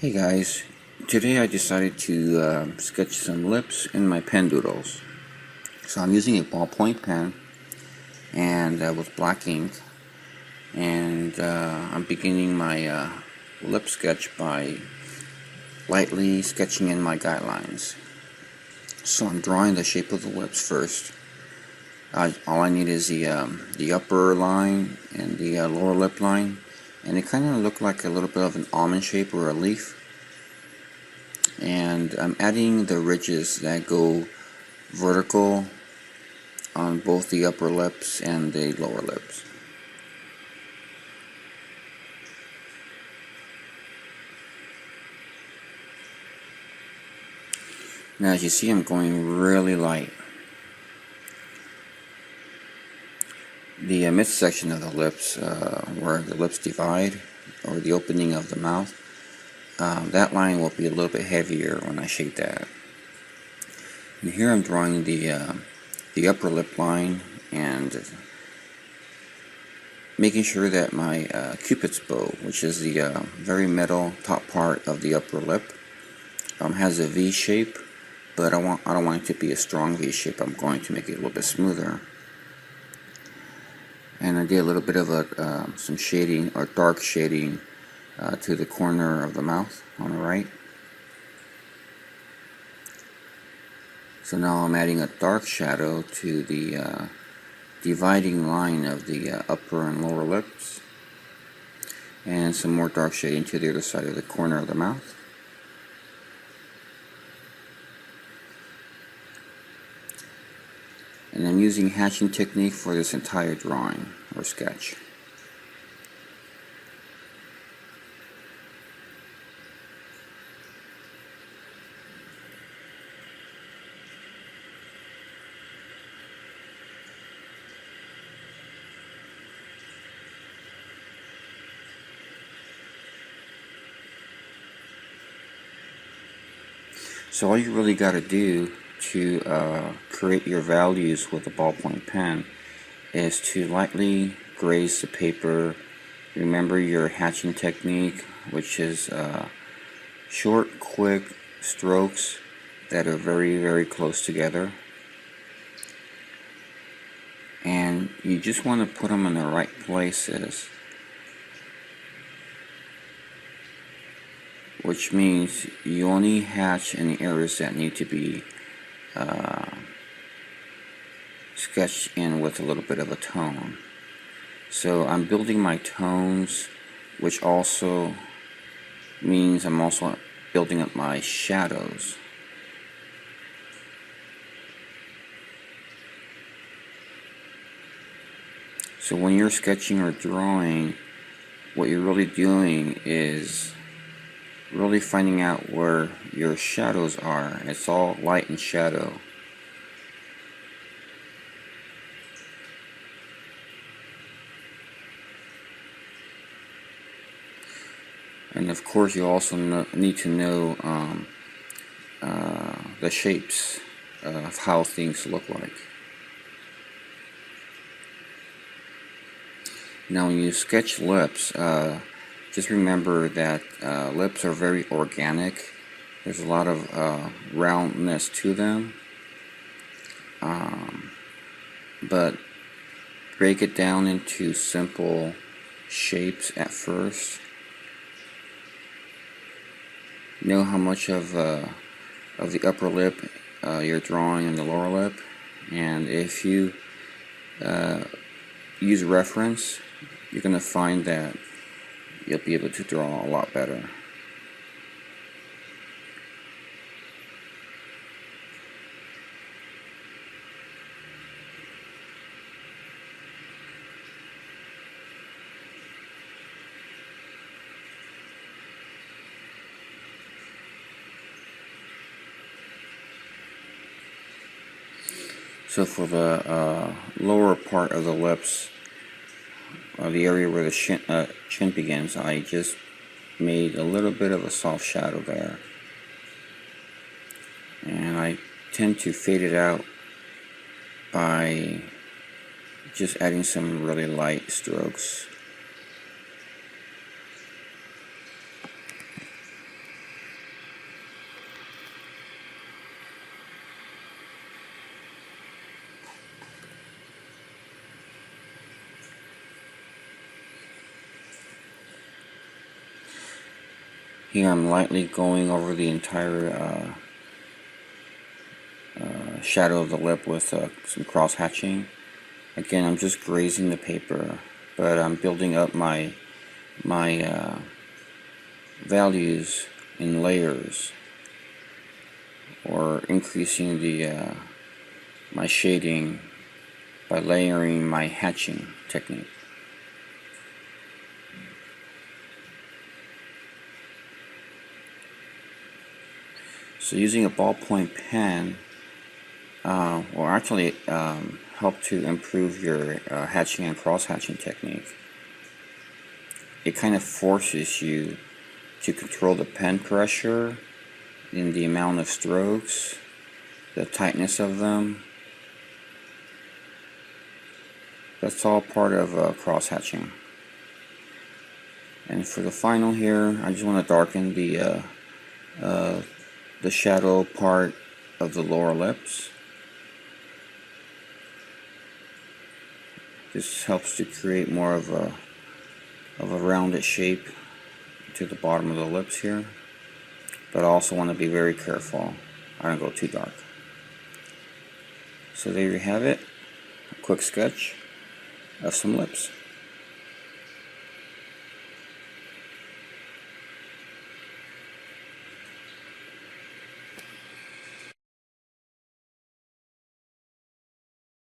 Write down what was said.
Hey guys, today I decided to sketch some lips in my pen doodles. So I'm using a ballpoint pen and with black ink, and I'm beginning my lip sketch by lightly sketching in my guidelines. So I'm drawing the shape of the lips first. All I need is the upper line and the lower lip line, and they kind of look like a little bit of an almond shape or a leaf. And I'm adding the ridges that go vertical on both the upper lips and the lower lips. Now as you see, I'm going really light. The midsection of the lips, where the lips divide, or the opening of the mouth, that line will be a little bit heavier when I shape that. And here I'm drawing the upper lip line and making sure that my Cupid's bow, which is the very middle top part of the upper lip, has a V shape, but I don't want it to be a strong V shape. I'm going to make it a little bit smoother. And I did a little bit of some shading, or dark shading, to the corner of the mouth on the right. So now I'm adding a dark shadow to the dividing line of the upper and lower lips, and some more dark shading to the other side of the corner of the mouth. And I'm using hatching technique for this entire drawing or sketch. So all you really got to do to create your values with a ballpoint pen is to lightly graze the paper. Remember your hatching technique, which is short, quick strokes that are very, very close together. And you just want to put them in the right places, which means you only hatch in the areas that need to be sketched in with a little bit of a tone. So I'm building my tones, which also means I'm also building up my shadows. So when you're sketching or drawing, what you're really doing is really finding out where your shadows are. It's all light and shadow. And of course you also need to know the shapes of how things look like. Now when you sketch lips, just remember that lips are very organic. There's a lot of roundness to them, but break it down into simple shapes at first. Know how much of the upper lip you're drawing in the lower lip, and if you use reference, you're going to find that you'll be able to draw a lot better. So for the lower part of the lips, the area where the chin begins, I just made a little bit of a soft shadow there. And I tend to fade it out by just adding some really light strokes. Here I'm lightly going over the entire shadow of the lip with some cross hatching. Again, I'm just grazing the paper, but I'm building up my values in layers, or increasing the my shading by layering my hatching technique. So using a ballpoint pen will actually help to improve your hatching and cross hatching technique. It kind of forces you to control the pen pressure in the amount of strokes, the tightness of them. That's all part of cross hatching. And for the final here, I just want to darken the shadow part of the lower lips. This helps to create more of a rounded shape to the bottom of the lips here, but I also want to be very careful I don't go too dark. So there you have it, a quick sketch of some lips.